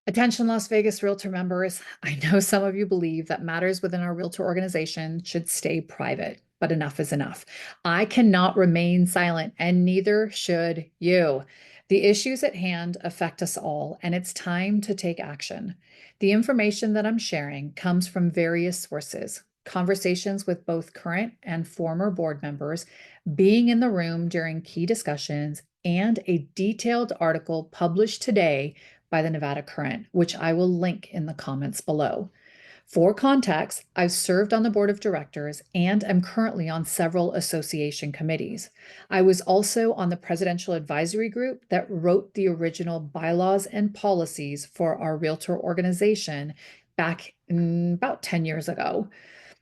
Attention Las Vegas Realtor members, I know some of you believe that matters within our Realtor organization should stay private, but enough is enough. I cannot remain silent, and neither should you. The issues at hand affect us all, and it's time to take action. The information that I'm sharing comes from various sources, conversations with both current and former board members, being in the room during key discussions, and a detailed article published today by the Nevada Current, which I will link in the comments below. For context, I've served on the board of directors and am currently on several association committees. I was also on the presidential advisory group that wrote the original bylaws and policies for our realtor organization back about 10 years ago.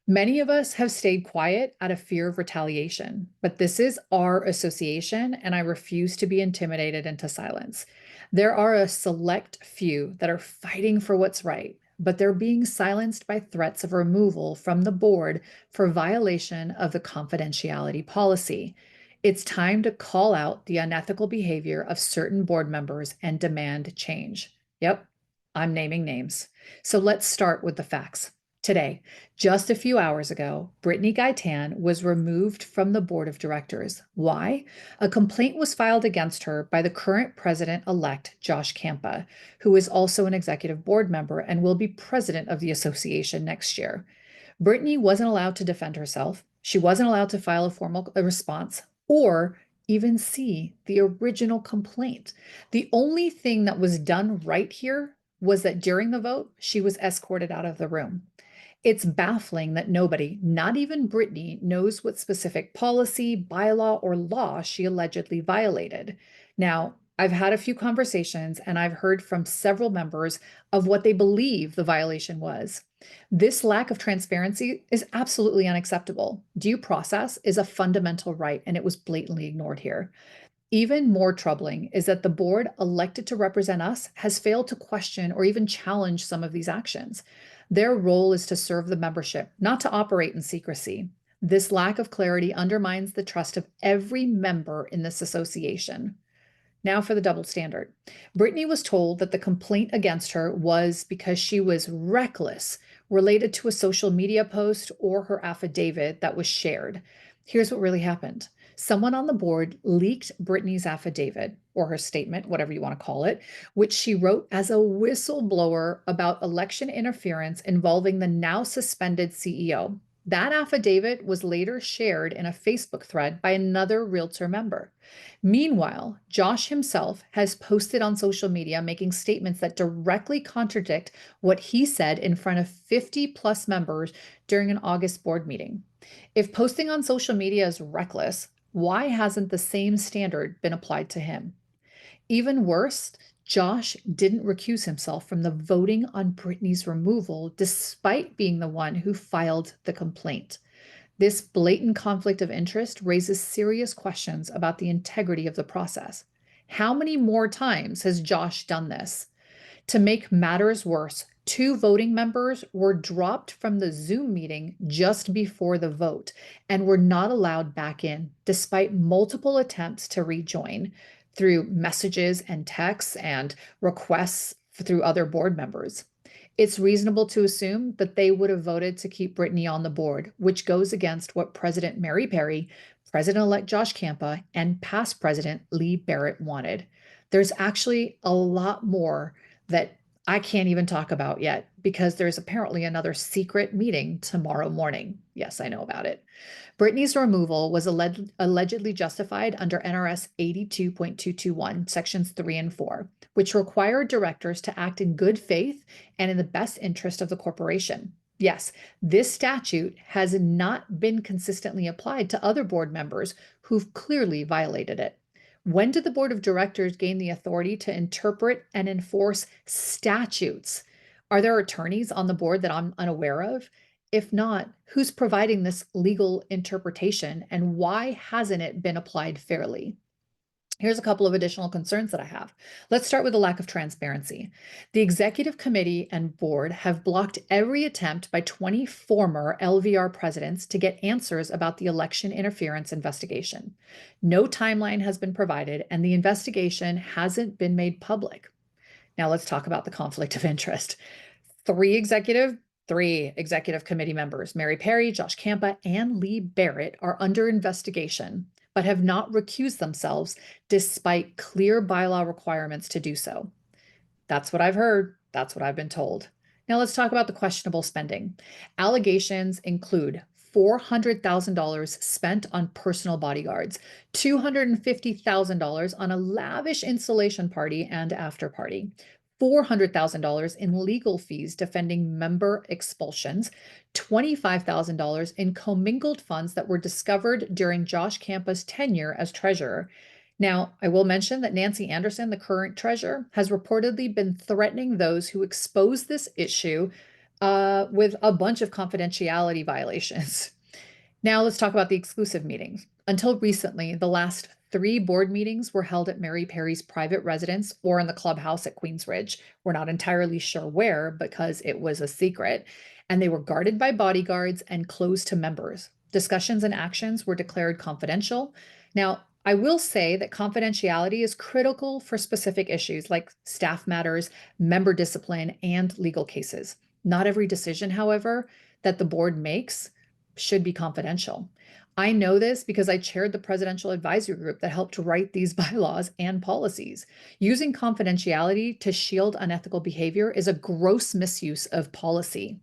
Many of us have stayed quiet out of fear of retaliation, but this is our association, and I refuse to be intimidated into silence. There are a select few that are fighting for what's right, but they're being silenced by threats of removal from the board for violation of the confidentiality policy. It's time to call out the unethical behavior of certain board members and demand change. Yep, I'm naming names. So let's start with the facts. Today, just a few hours ago, Britney Gaitan was removed from the board of directors. Why? A complaint was filed against her by the current president-elect Josh Campa, who is also an executive board member and will be president of the association next year. Britney wasn't allowed to defend herself. She wasn't allowed to file a formal response or even see the original complaint. The only thing that was done right here was that during the vote, she was escorted out of the room. It's baffling that nobody, not even Britney, knows what specific policy, bylaw, or law she allegedly violated. Now, I've had a few conversations and I've heard from several members of what they believe the violation was. This lack of transparency is absolutely unacceptable. Due process is a fundamental right, and it was blatantly ignored here. Even more troubling is that the board elected to represent us has failed to question or even challenge some of these actions. Their role is to serve the membership, not to operate in secrecy. This lack of clarity undermines the trust of every member in this association. Now for the double standard. Britney was told that the complaint against her was because she was reckless related to a social media post or her affidavit that was shared. Here's what really happened. Someone on the board leaked Britney's affidavit or her statement, whatever you want to call it, which she wrote as a whistleblower about election interference involving the now suspended CEO. That affidavit was later shared in a Facebook thread by another Realtor member. Meanwhile, Josh himself has posted on social media making statements that directly contradict what he said in front of 50 plus members during an August board meeting. If posting on social media is reckless, why hasn't the same standard been applied to him? Even worse, Josh didn't recuse himself from the voting on Britney's removal despite being the one who filed the complaint. This blatant conflict of interest raises serious questions about the integrity of the process. How many more times has Josh done this? To make matters worse, two voting members were dropped from the Zoom meeting just before the vote and were not allowed back in, despite multiple attempts to rejoin through messages and texts and requests through other board members. It's reasonable to assume that they would have voted to keep Britney on the board, which goes against what President Mary Perry, President-Elect Josh Campa, and past President Lee Barrett wanted. There's actually a lot more that I can't even talk about yet because there's apparently another secret meeting tomorrow morning. Yes, I know about it. Britney's removal was allegedly justified under NRS 82.221, sections 3 and 4, which required directors to act in good faith and in the best interest of the corporation. Yes, this statute has not been consistently applied to other board members who've clearly violated it. When did the board of directors gain the authority to interpret and enforce statutes? Are there attorneys on the board that I'm unaware of? If not, who's providing this legal interpretation and why hasn't it been applied fairly? Here's a couple of additional concerns that I have. Let's start with the lack of transparency. The executive committee and board have blocked every attempt by 20 former LVR presidents to get answers about the election interference investigation. No timeline has been provided, and the investigation hasn't been made public. Now let's talk about the conflict of interest. Three executive committee members, Mary Perry, Josh Campa, and Lee Barrett, are under investigation, but have not recused themselves despite clear bylaw requirements to do so. That's what I've heard. That's what I've been told. Now let's talk about the questionable spending. Allegations include $400,000 spent on personal bodyguards, $250,000 on a lavish installation party and after party, $400,000 in legal fees defending member expulsions, $25,000 in commingled funds that were discovered during Josh Campa's tenure as treasurer. Now, I will mention that Nancy Anderson, the current treasurer, has reportedly been threatening those who expose this issue with a bunch of confidentiality violations. Now let's talk about the exclusive meetings. Until recently, the last 3 board meetings were held at Mary Perry's private residence or in the clubhouse at Queensridge. We're not entirely sure where because it was a secret, and they were guarded by bodyguards and closed to members. Discussions and actions were declared confidential. Now, I will say that confidentiality is critical for specific issues like staff matters, member discipline, and legal cases. Not every decision, however, that the board makes should be confidential. I know this because I chaired the presidential advisory group that helped write these bylaws and policies. Using confidentiality to shield unethical behavior is a gross misuse of policy.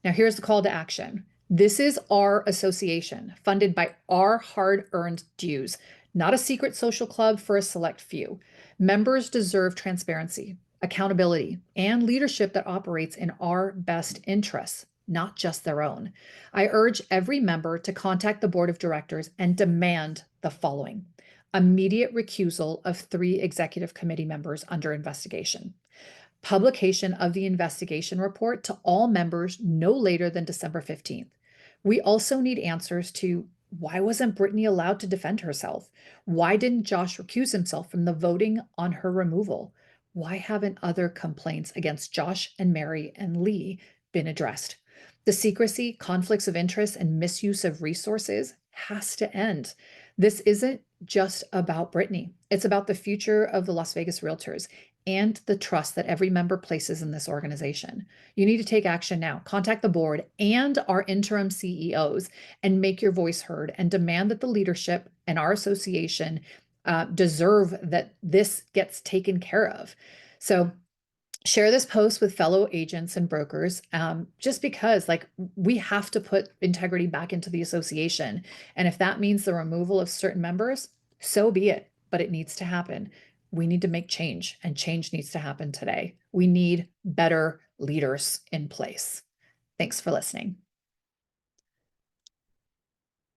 Now, here's the call to action. This is our association, funded by our hard-earned dues, not a secret social club for a select few. Members deserve transparency, accountability, and leadership that operates in our best interests, not just their own. I urge every member to contact the board of directors and demand the following: immediate recusal of 3 executive committee members under investigation, publication of the investigation report to all members no later than December 15th. We also need answers to: why wasn't Britney allowed to defend herself? Why didn't Josh recuse himself from the voting on her removal? Why haven't other complaints against Josh and Mary and Lee been addressed? The secrecy, conflicts of interest, and misuse of resources has to end. This isn't just about Britney. It's about the future of the Las Vegas Realtors and the trust that every member places in this organization. You need to take action now. Contact the board and our interim CEOs and make your voice heard and demand that the leadership and our association deserve that this gets taken care of. So share this post with fellow agents and brokers, just because we have to put integrity back into the association. And if that means the removal of certain members, so be it, but it needs to happen. We need to make change, and change needs to happen today. We need better leaders in place. Thanks for listening.